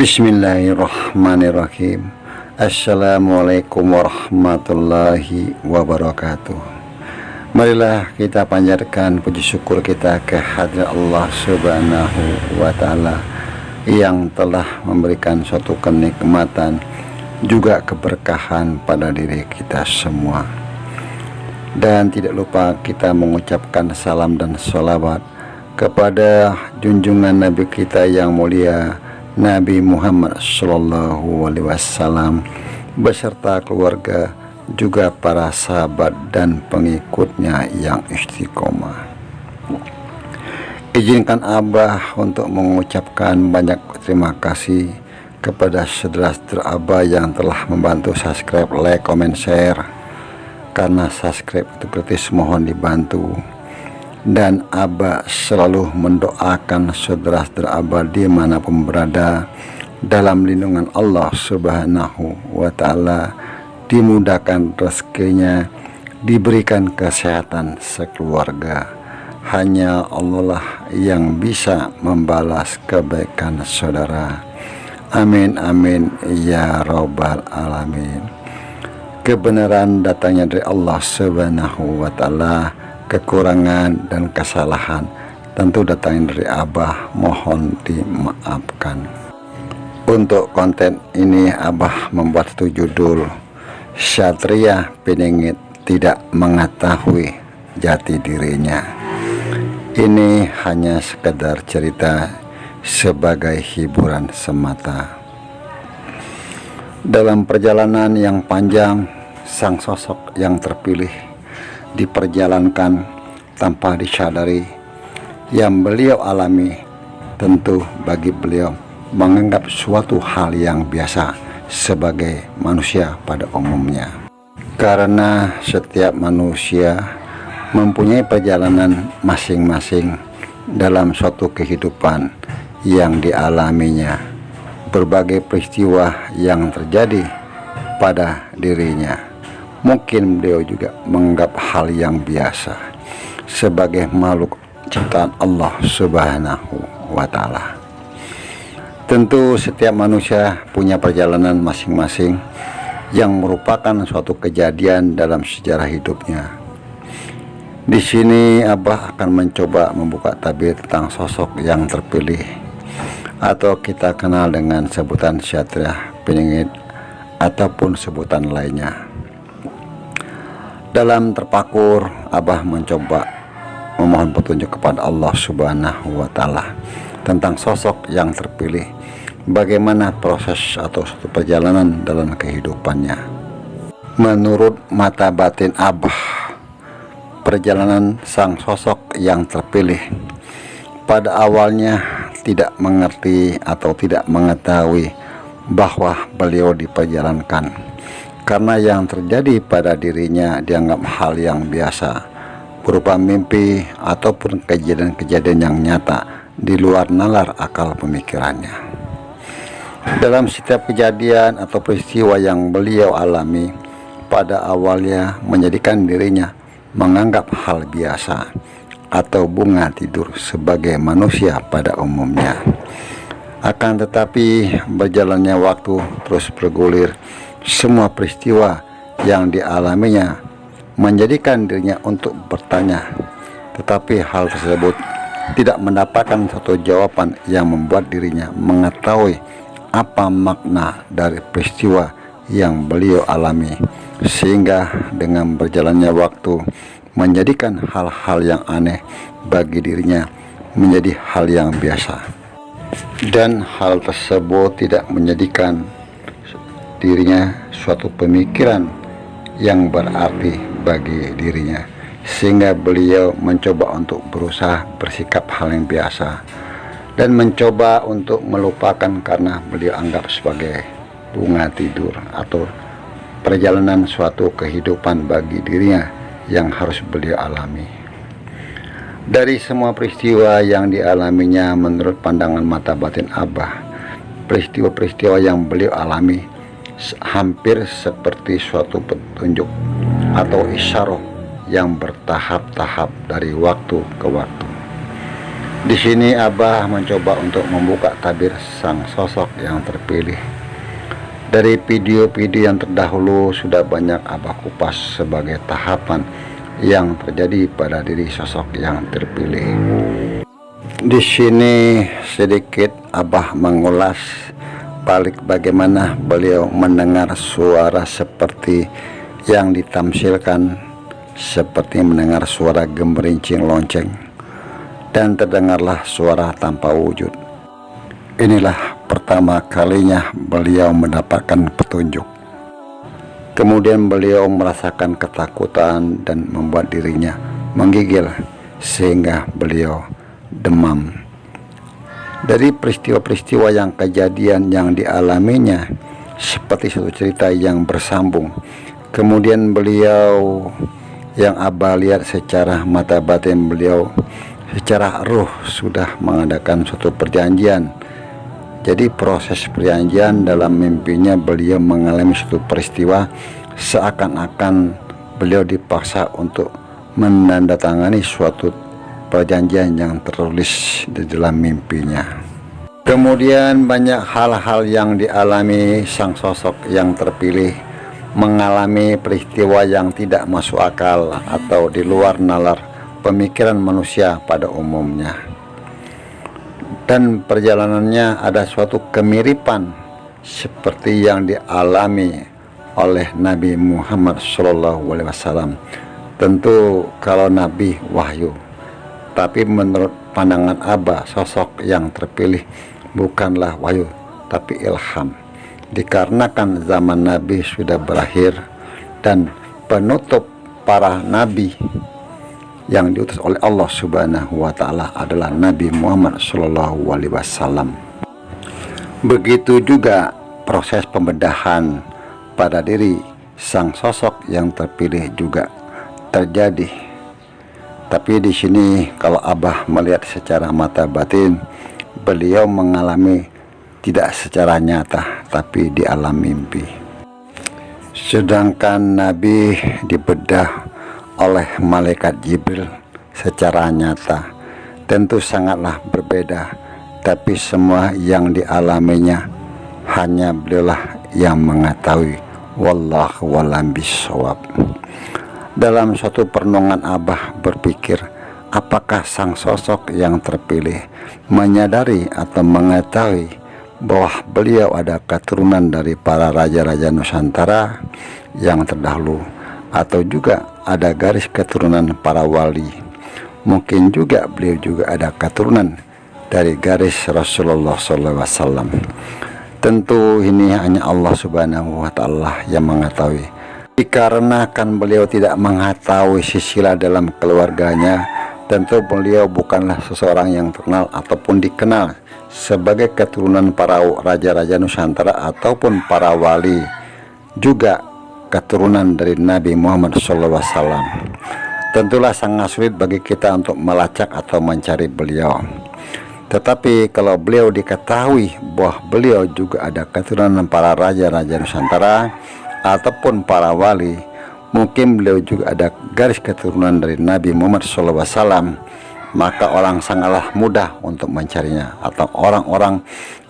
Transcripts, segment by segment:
Bismillahirrahmanirrahim. Assalamualaikum warahmatullahi wabarakatuh. Marilah kita panjatkan puji syukur kita kehadirat Allah Subhanahu wa ta'ala yang telah memberikan suatu kenikmatan juga keberkahan pada diri kita semua. Dan tidak lupa kita mengucapkan salam dan sholawat kepada junjungan Nabi kita yang mulia, Nabi Muhammad Sallallahu Alaihi Wasallam beserta keluarga, juga para sahabat dan pengikutnya yang istiqomah. Izinkan Abah untuk mengucapkan banyak terima kasih kepada saudara-saudara Abah yang telah membantu subscribe, like, comment, share. Karena subscribe itu gratis, mohon dibantu. Dan Abah selalu mendoakan saudara-saudara Abah dimanapun berada dalam lindungan Allah Subhanahu wa ta'ala, dimudahkan rezekinya, diberikan kesehatan sekeluarga. Hanya Allah lah yang bisa membalas kebaikan saudara. Amin amin ya rabbal alamin. Kebenaran datangnya dari Allah Subhanahu wa ta'ala, kekurangan dan kesalahan tentu datang dari Abah, mohon dimaafkan. Untuk konten ini Abah membuat satu judul, Satria Piningit Tidak Mengetahui Jati Dirinya. Ini hanya sekedar cerita sebagai hiburan semata. Dalam perjalanan yang panjang, sang sosok yang terpilih diperjalankan tanpa disadari. Yang beliau alami tentu bagi beliau menganggap suatu hal yang biasa sebagai manusia pada umumnya, karena setiap manusia mempunyai perjalanan masing-masing dalam suatu kehidupan yang dialaminya. Berbagai peristiwa yang terjadi pada dirinya mungkin beliau juga menganggap hal yang biasa sebagai makhluk ciptaan Allah Subhanahu wa ta'ala. Tentu setiap manusia punya perjalanan masing-masing yang merupakan suatu kejadian dalam sejarah hidupnya. Di sini Abah akan mencoba membuka tabir tentang sosok yang terpilih atau kita kenal dengan sebutan Satria Piningit ataupun sebutan lainnya. Dalam terpakur, Abah mencoba memohon petunjuk kepada Allah Subhanahu wa ta'ala tentang sosok yang terpilih, bagaimana proses atau suatu perjalanan dalam kehidupannya. Menurut mata batin Abah, perjalanan sang sosok yang terpilih pada awalnya tidak mengerti atau tidak mengetahui bahwa beliau diperjalankan, karena yang terjadi pada dirinya dianggap hal yang biasa, berupa mimpi ataupun kejadian-kejadian yang nyata di luar nalar akal pemikirannya. Dalam setiap kejadian atau peristiwa yang beliau alami, pada awalnya menjadikan dirinya menganggap hal biasa atau bunga tidur sebagai manusia pada umumnya. Akan tetapi berjalannya waktu terus bergulir, semua peristiwa yang dialaminya menjadikan dirinya untuk bertanya, tetapi hal tersebut tidak mendapatkan satu jawaban yang membuat dirinya mengetahui apa makna dari peristiwa yang beliau alami, sehingga dengan berjalannya waktu menjadikan hal-hal yang aneh bagi dirinya menjadi hal yang biasa, dan hal tersebut tidak menjadikan dirinya suatu pemikiran yang berarti bagi dirinya, sehingga beliau mencoba untuk berusaha bersikap hal yang biasa dan mencoba untuk melupakan karena beliau anggap sebagai bunga tidur atau perjalanan suatu kehidupan bagi dirinya yang harus beliau alami. Dari semua peristiwa yang dialaminya, menurut pandangan mata batin Abah, peristiwa-peristiwa yang beliau alami hampir seperti suatu petunjuk atau isyarat yang bertahap-tahap dari waktu ke waktu. Di sini Abah mencoba untuk membuka tabir sang sosok yang terpilih. Dari video-video yang terdahulu sudah banyak Abah kupas sebagai tahapan yang terjadi pada diri sosok yang terpilih. Di sini sedikit Abah mengulas balik bagaimana beliau mendengar suara seperti yang ditamsilkan, seperti mendengar suara gemerincing lonceng, dan terdengarlah suara tanpa wujud. Inilah pertama kalinya beliau mendapatkan petunjuk. Kemudian beliau merasakan ketakutan dan membuat dirinya menggigil sehingga beliau demam. Dari peristiwa-peristiwa yang kejadian yang dialaminya seperti suatu cerita yang bersambung. Kemudian beliau yang Abah lihat secara mata batin beliau, secara ruh sudah mengadakan suatu perjanjian. Jadi proses perjanjian dalam mimpinya beliau mengalami suatu peristiwa seakan-akan beliau dipaksa untuk menandatangani suatu perjanjian yang tertulis di dalam mimpinya. Kemudian banyak hal-hal yang dialami sang sosok yang terpilih, mengalami peristiwa yang tidak masuk akal atau di luar nalar pemikiran manusia pada umumnya. Dan perjalanannya ada suatu kemiripan seperti yang dialami oleh Nabi Muhammad SAW. Tentu kalau Nabi wahyu, tapi menurut pandangan Abah sosok yang terpilih bukanlah wahyu tapi ilham, dikarenakan zaman Nabi sudah berakhir dan penutup para nabi yang diutus oleh Allah Subhanahu wa Ta'ala adalah Nabi Muhammad SAW. Begitu juga proses pembedahan pada diri sang sosok yang terpilih juga terjadi. Tapi di sini kalau Abah melihat secara mata batin, beliau mengalami tidak secara nyata tapi di alam mimpi. Sedangkan Nabi dibedah oleh malaikat Jibril secara nyata, tentu sangatlah berbeda, tapi semua yang dialaminya hanya beliaulah yang mengetahui. Wallahu a'lam bishawab. Dalam suatu perenungan Abah berpikir, apakah sang sosok yang terpilih menyadari atau mengetahui bahwa beliau ada keturunan dari para raja-raja Nusantara yang terdahulu, atau juga ada garis keturunan para wali. Mungkin juga beliau juga ada keturunan dari garis Rasulullah SAW. Tentu ini hanya Allah Subhanahu wa Ta'ala yang mengetahui. Dikarenakan beliau tidak mengetahui silsilah dalam keluarganya, tentu beliau bukanlah seseorang yang terkenal ataupun dikenal sebagai keturunan para raja-raja Nusantara ataupun para wali, juga keturunan dari Nabi Muhammad SAW. Tentulah sangat sulit bagi kita untuk melacak atau mencari beliau. Tetapi kalau beliau diketahui bahwa beliau juga ada keturunan para raja-raja Nusantara ataupun para wali, mungkin beliau juga ada garis keturunan dari Nabi Muhammad SAW, maka orang sangatlah mudah untuk mencarinya, atau orang-orang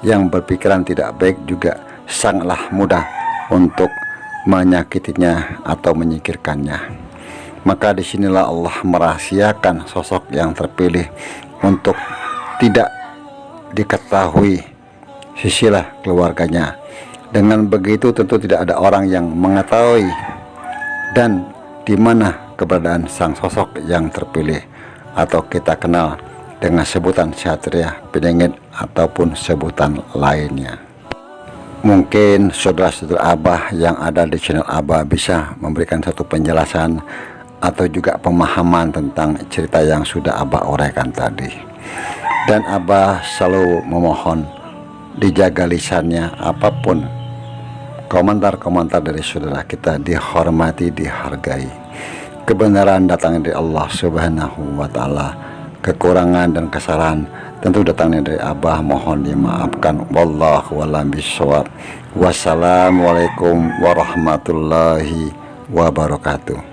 yang berpikiran tidak baik juga sangatlah mudah untuk menyakitinya atau menyingkirkannya. Maka disinilah Allah merahasiakan sosok yang terpilih untuk tidak diketahui silsilah keluarganya. Dengan begitu tentu tidak ada orang yang mengetahui dan di mana keberadaan sang sosok yang terpilih, atau kita kenal dengan sebutan Satria Piningit ataupun sebutan lainnya. Mungkin saudara-saudara Abah yang ada di channel Abah bisa memberikan satu penjelasan atau juga pemahaman tentang cerita yang sudah Abah uraikan tadi. Dan Abah selalu memohon dijaga lisannya, apapun komentar-komentar dari saudara kita dihormati, dihargai. Kebenaran datang dari Allah Subhanahu wa Ta'ala, kekurangan dan kesalahan tentu datangnya dari Abah, mohon dimaafkan. Wallahu a'lam bishawab. Wassalamualaikum warahmatullahi wabarakatuh.